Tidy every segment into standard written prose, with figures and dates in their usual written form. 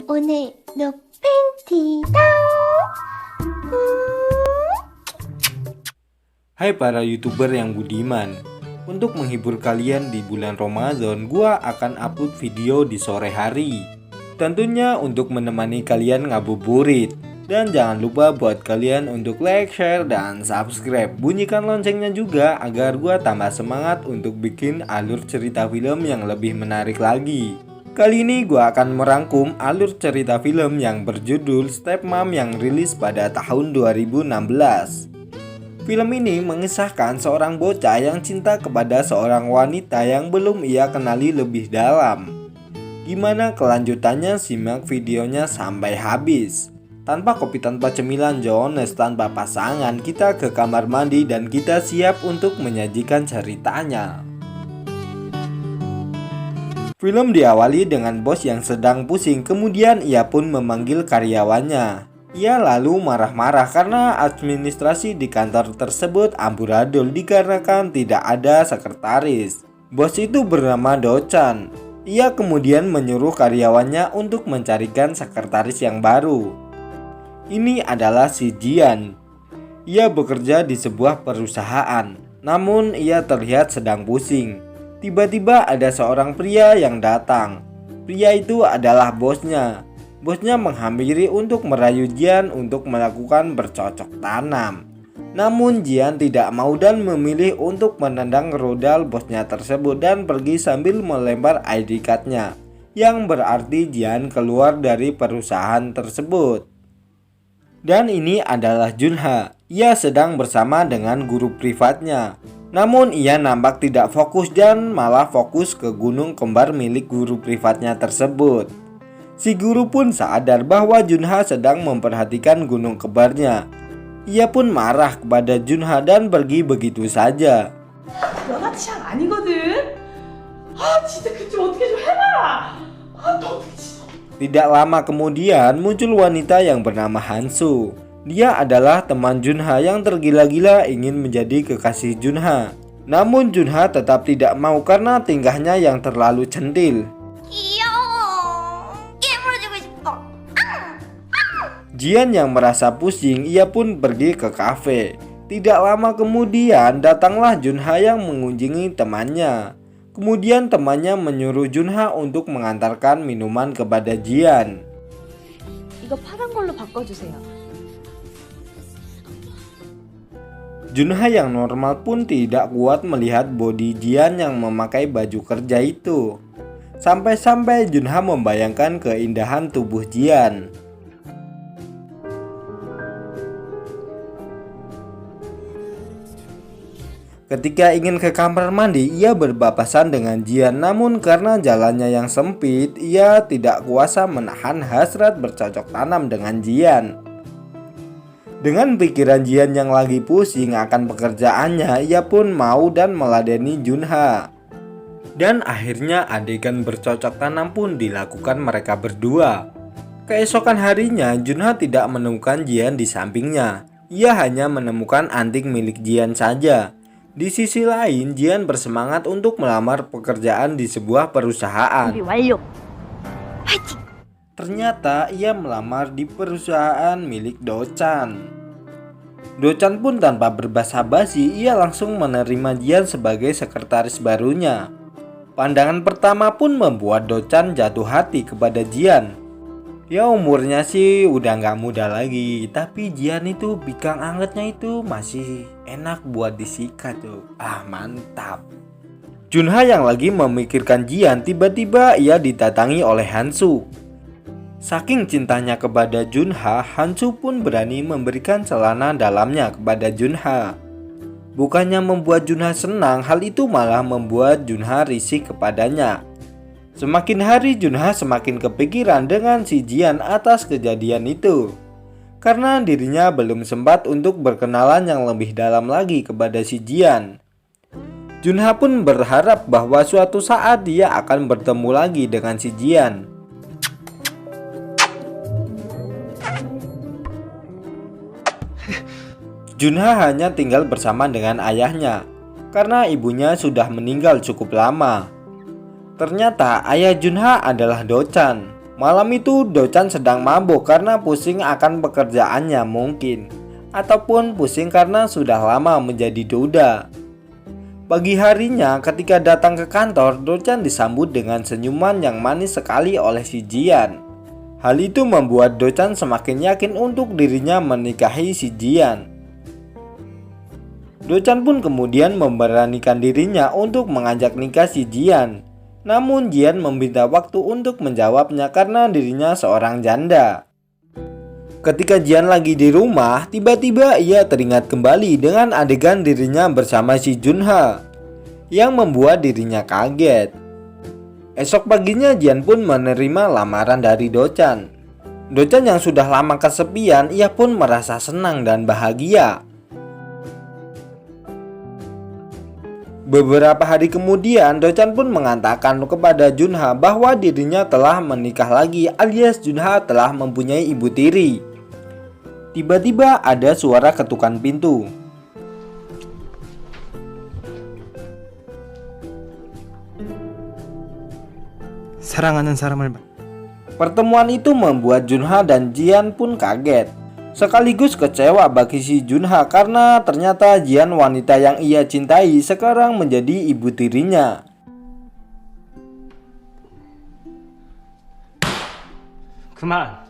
오늘 너 팬티다. Hai para YouTuber yang budiman, untuk menghibur kalian di bulan Ramadan, gua akan upload video di sore hari. Tentunya untuk menemani kalian ngabuburit. Dan jangan lupa buat kalian untuk like, share, dan subscribe. Bunyikan loncengnya juga agar gua tambah semangat untuk bikin alur cerita film yang lebih menarik lagi. Kali ini gua akan merangkum alur cerita film yang berjudul Stepmom yang rilis pada tahun 2016. Film ini mengisahkan seorang bocah yang cinta kepada seorang wanita yang belum ia kenali lebih dalam. Gimana kelanjutannya, simak videonya sampai habis. Tanpa kopi, tanpa cemilan, Jones, tanpa pasangan, kita ke kamar mandi dan kita siap untuk menyajikan ceritanya. Film diawali dengan bos yang sedang pusing, kemudian ia pun memanggil karyawannya. Ia lalu marah-marah karena administrasi di kantor tersebut amburadul dikarenakan tidak ada sekretaris. Bos itu bernama Do-chan. Ia kemudian menyuruh karyawannya untuk mencarikan sekretaris yang baru. Ini adalah si Jian. Ia bekerja di sebuah perusahaan, namun ia terlihat sedang pusing. Tiba-tiba ada seorang pria yang datang. Pria itu adalah bosnya. Bosnya menghampiri untuk merayu Jian untuk melakukan bercocok tanam. Namun Jian tidak mau dan memilih untuk menendang rudal bosnya tersebut dan pergi sambil melempar ID card-nya, yang berarti Jian keluar dari perusahaan tersebut. Dan ini adalah Junha. Ia sedang bersama dengan guru privatnya. Namun ia nampak tidak fokus dan malah fokus ke gunung kembar milik guru privatnya tersebut. Si guru pun sadar bahwa Junha sedang memperhatikan gunung kembarnya. Ia pun marah kepada Junha dan pergi begitu saja. 너가 취향 아니거든. 진짜 그 좀 어떻게 좀 해봐라. 너 진짜. Tidak lama kemudian muncul wanita yang bernama Hansu. Dia adalah teman Junha yang tergila-gila ingin menjadi kekasih Junha. Namun Junha tetap tidak mau karena tingkahnya yang terlalu centil. 귀여워. 깨물어주고 싶어. Jian yang merasa pusing, ia pun pergi ke kafe. Tidak lama kemudian datanglah Junha yang mengunjungi temannya. Kemudian temannya menyuruh Junha untuk mengantarkan minuman kepada Jian. 이거 파란 걸로 바꿔주세요. Junha yang normal pun tidak kuat melihat bodi Jian yang memakai baju kerja itu. Sampai-sampai Junha membayangkan keindahan tubuh Jian. Ketika ingin ke kamar mandi, ia berpapasan dengan Jian. Namun karena jalannya yang sempit, ia tidak kuasa menahan hasrat bercocok tanam dengan Jian. Dengan pikiran Jian yang lagi pusing akan pekerjaannya, ia pun mau dan meladeni Junha. Dan akhirnya adegan bercocok tanam pun dilakukan mereka berdua. Keesokan harinya, Junha tidak menemukan Jian di sampingnya. Ia hanya menemukan anting milik Jian saja. Di sisi lain, Jian bersemangat untuk melamar pekerjaan di sebuah perusahaan. Ternyata ia melamar di perusahaan milik Do-chan. Do-chan pun tanpa berbasa-basi, ia langsung menerima Jian sebagai sekretaris barunya. Pandangan pertama pun membuat Do-chan jatuh hati kepada Jian. Ya umurnya sih udah gak muda lagi, tapi Jian itu bikang angetnya itu masih enak buat disikat tuh. Mantap. Junha yang lagi memikirkan Jian, tiba-tiba ia didatangi oleh Hansu. Saking cintanya kepada Junha, Hansu pun berani memberikan celana dalamnya kepada Junha. Bukannya membuat Junha senang, hal itu malah membuat Junha risih kepadanya. Semakin hari Junha semakin kepikiran dengan si Jian atas kejadian itu. Karena dirinya belum sempat untuk berkenalan yang lebih dalam lagi kepada si Jian. Junha pun berharap bahwa suatu saat dia akan bertemu lagi dengan si Jian. Junha hanya tinggal bersama dengan ayahnya karena ibunya sudah meninggal cukup lama. Ternyata ayah Junha adalah Do-chan. Malam itu Do-chan sedang mabuk karena pusing akan pekerjaannya mungkin, ataupun pusing karena sudah lama menjadi duda. Pagi harinya ketika datang ke kantor, Do-chan disambut dengan senyuman yang manis sekali oleh si Jian. Hal itu membuat Do-chan semakin yakin untuk dirinya menikahi si Jian. Do-chan pun kemudian memberanikan dirinya untuk mengajak nikah si Jian. Namun Jian meminta waktu untuk menjawabnya karena dirinya seorang janda. Ketika Jian lagi di rumah, tiba-tiba ia teringat kembali dengan adegan dirinya bersama si Junha, yang membuat dirinya kaget. Esok paginya Jian pun menerima lamaran dari Do-chan. Do-chan yang sudah lama kesepian, ia pun merasa senang dan bahagia. Beberapa hari kemudian, Do-chan pun mengatakan kepada Junha bahwa dirinya telah menikah lagi, alias Junha telah mempunyai ibu tiri. Tiba-tiba ada suara ketukan pintu. 사랑하는 사람을 Pertemuan itu membuat Junha dan Jian pun kaget. Sekaligus kecewa bagi si Junha karena ternyata Jian, wanita yang ia cintai, sekarang menjadi ibu tirinya. 그만.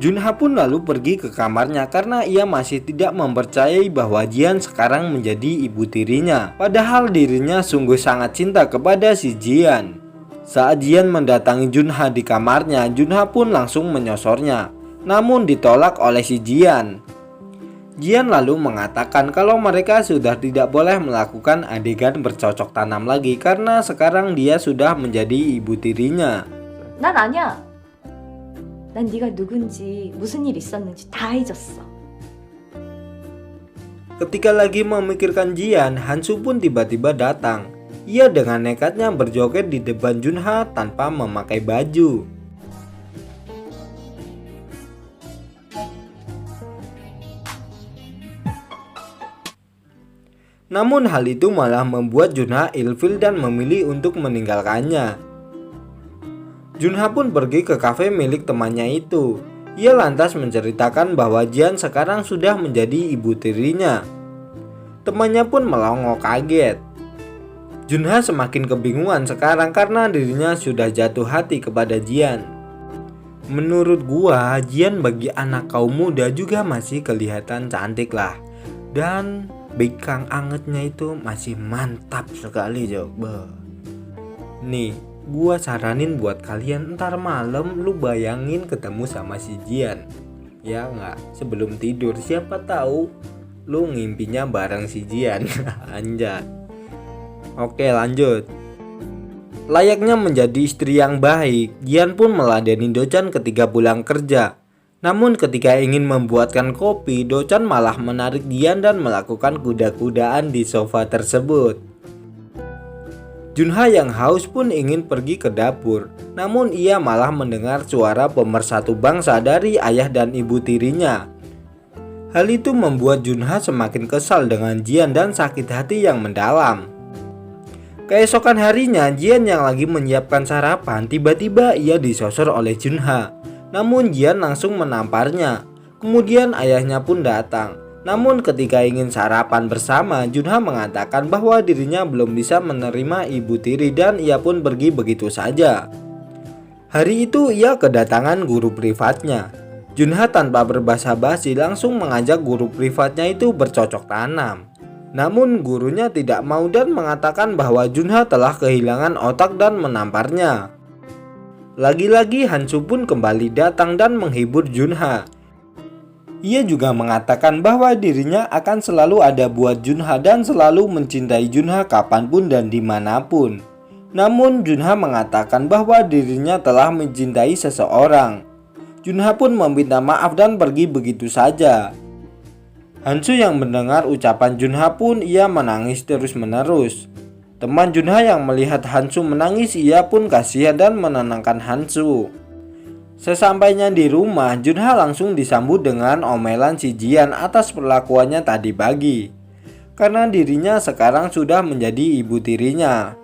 Junha pun lalu pergi ke kamarnya karena ia masih tidak mempercayai bahwa Jian sekarang menjadi ibu tirinya. Padahal dirinya sungguh sangat cinta kepada si Jian. Saat Jian mendatangi Junha di kamarnya, Junha pun langsung menyosornya. Namun ditolak oleh si Jian. Jian lalu mengatakan kalau mereka sudah tidak boleh melakukan adegan bercocok tanam lagi karena sekarang dia sudah menjadi ibu tirinya. 난 아니야. 난 네가 누군지 무슨 일 있었는지 다 잊었어. Ketika lagi memikirkan Jian, Hansu pun tiba-tiba datang. Ia dengan nekatnya berjoget di depan Junha tanpa memakai baju. Namun hal itu malah membuat Junha ilfil dan memilih untuk meninggalkannya. Junha pun pergi ke kafe milik temannya itu. Ia lantas menceritakan bahwa Jian sekarang sudah menjadi ibu tirinya. Temannya pun melongo kaget. Junha semakin kebingungan sekarang karena dirinya sudah jatuh hati kepada Jian. Menurut gua, Jian bagi anak kaum muda juga masih kelihatan cantik lah. Dan bikang angetnya itu masih mantap sekali coba. Nih, gua saranin buat kalian ntar malam lu bayangin ketemu sama si Jian. Ya nggak, sebelum tidur siapa tahu lu ngimpinya bareng si Jian. Anjay. Oke, lanjut. Layaknya menjadi istri yang baik, Jian pun meladeni Do-chan ketika pulang kerja. Namun ketika ingin membuatkan kopi, Do-chan malah menarik Jian dan melakukan kuda-kudaan di sofa tersebut. Junha yang haus pun ingin pergi ke dapur. Namun ia malah mendengar suara pemersatu bangsa dari ayah dan ibu tirinya. Hal itu membuat Junha semakin kesal dengan Jian dan sakit hati yang mendalam. Keesokan harinya, Jian yang lagi menyiapkan sarapan, tiba-tiba ia disosor oleh Junha. Namun Jian langsung menamparnya. Kemudian ayahnya pun datang. Namun ketika ingin sarapan bersama, Junha mengatakan bahwa dirinya belum bisa menerima ibu tiri dan ia pun pergi begitu saja. Hari itu ia kedatangan guru privatnya. Junha tanpa berbasa-basi langsung mengajak guru privatnya itu bercocok tanam. Namun gurunya tidak mau dan mengatakan bahwa Junha telah kehilangan otak dan menamparnya. Lagi-lagi Hansu pun kembali datang dan menghibur Junha. Ia juga mengatakan bahwa dirinya akan selalu ada buat Junha dan selalu mencintai Junha kapanpun dan dimanapun. Namun Junha mengatakan bahwa dirinya telah mencintai seseorang. Junha pun meminta maaf dan pergi begitu saja. Hansu yang mendengar ucapan Junha pun ia menangis terus-menerus. Teman Junha yang melihat Hansu menangis ia pun kasihan dan menenangkan Hansu. Sesampainya di rumah, Junha langsung disambut dengan omelan si Jian atas perlakuannya tadi pagi. Karena dirinya sekarang sudah menjadi ibu tirinya.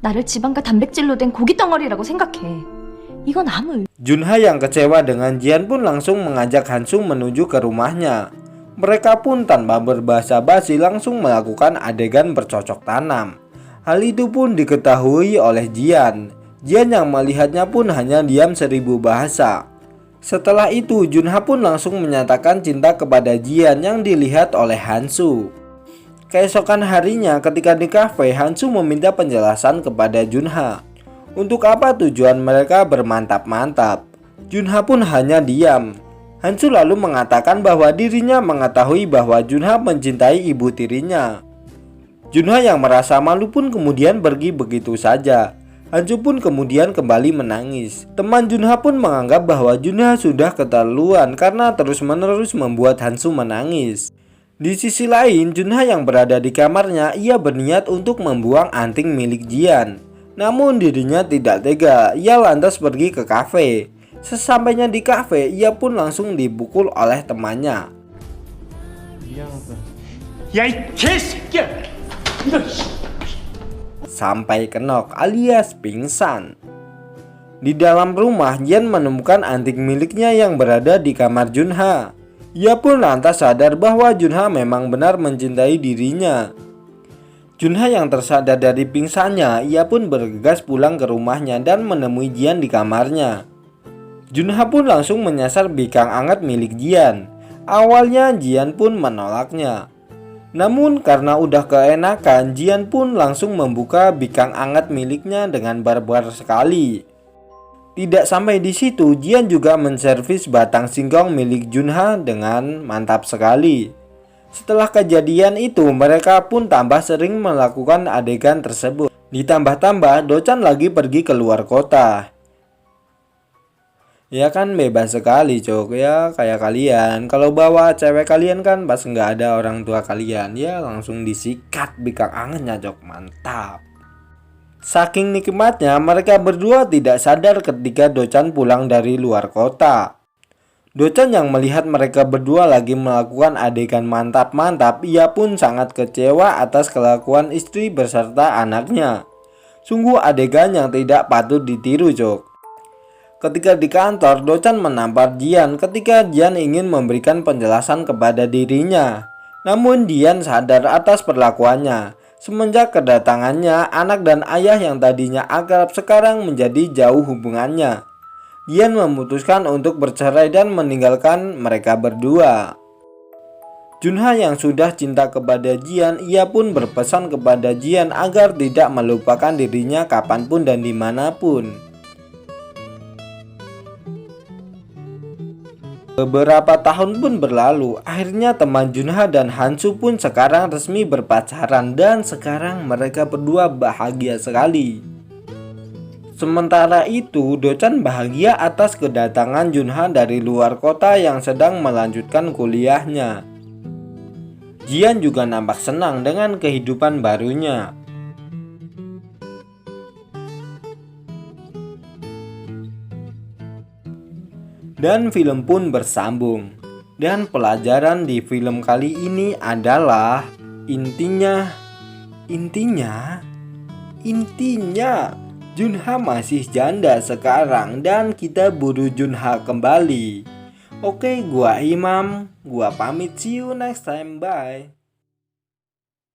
나를 지방과 단백질로 된 고기 덩어리라고 생각해. 이건 아무 Junha yang kecewa dengan Jian pun langsung mengajak Hansu menuju ke rumahnya. Mereka pun tanpa berbahasa basi langsung melakukan adegan bercocok tanam. Hal itu pun diketahui oleh Jian. Jian yang melihatnya pun hanya diam 1000 bahasa. Setelah itu Junha pun langsung menyatakan cinta kepada Jian yang dilihat oleh Hansu. Keesokan harinya ketika di kafe, Hansu meminta penjelasan kepada Junha. Untuk apa tujuan mereka bermantap-mantap? Junha pun hanya diam. Hansu lalu mengatakan bahwa dirinya mengetahui bahwa Junha mencintai ibu tirinya. Junha yang merasa malu pun kemudian pergi begitu saja. Hansu pun kemudian kembali menangis. Teman Junha pun menganggap bahwa Junha sudah keterlaluan karena terus-menerus membuat Hansu menangis. Di sisi lain, Junha yang berada di kamarnya, ia berniat untuk membuang anting milik Jian. Namun dirinya tidak tega, ia lantas pergi ke kafe. Sesampainya di kafe, ia pun langsung dipukul oleh temannya. 야, 이 개새끼야! 이런 Sampai kenok alias pingsan. Di dalam rumah, Jian menemukan anting miliknya yang berada di kamar Junha. Ia pun lantas sadar bahwa Junha memang benar mencintai dirinya. Junha yang tersadar dari pingsannya, ia pun bergegas pulang ke rumahnya dan menemui Jian di kamarnya. Junha pun langsung menyasar bikang hangat milik Jian. Awalnya Jian pun menolaknya. Namun karena udah keenakan, Jian pun langsung membuka bikang hangat miliknya dengan barbar sekali. Tidak sampai di situ, Jian juga menservis batang singkong milik Junha dengan mantap sekali. Setelah kejadian itu, mereka pun tambah sering melakukan adegan tersebut. Ditambah-tambah, Dochan lagi pergi ke luar kota. Ya kan bebas sekali cok, ya kayak kalian. Kalau bawa cewek kalian kan pas nggak ada orang tua kalian, ya langsung disikat bikang angetnya cok, mantap. Saking nikmatnya, mereka berdua tidak sadar ketika Dochan pulang dari luar kota. Dochan yang melihat mereka berdua lagi melakukan adegan mantap-mantap, ia pun sangat kecewa atas kelakuan istri beserta anaknya. Sungguh adegan yang tidak patut ditiru cok. Ketika di kantor, Dochan menampar Jian ketika Jian ingin memberikan penjelasan kepada dirinya. Namun Jian sadar atas perlakuannya. Semenjak kedatangannya, anak dan ayah yang tadinya akrab sekarang menjadi jauh hubungannya. Jian memutuskan untuk bercerai dan meninggalkan mereka berdua. Junha yang sudah cinta kepada Jian, ia pun berpesan kepada Jian agar tidak melupakan dirinya kapanpun dan dimanapun. Beberapa tahun pun berlalu, akhirnya teman Junha dan Hansu pun sekarang resmi berpacaran dan sekarang mereka berdua bahagia sekali. Sementara itu, Dochan bahagia atas kedatangan Junha dari luar kota yang sedang melanjutkan kuliahnya. Jian juga nampak senang dengan kehidupan barunya. Dan film pun bersambung. Dan pelajaran di film kali ini adalah intinya Junha masih janda sekarang dan kita buru Junha kembali. Oke, gua Imam, gua pamit, see you next time, bye.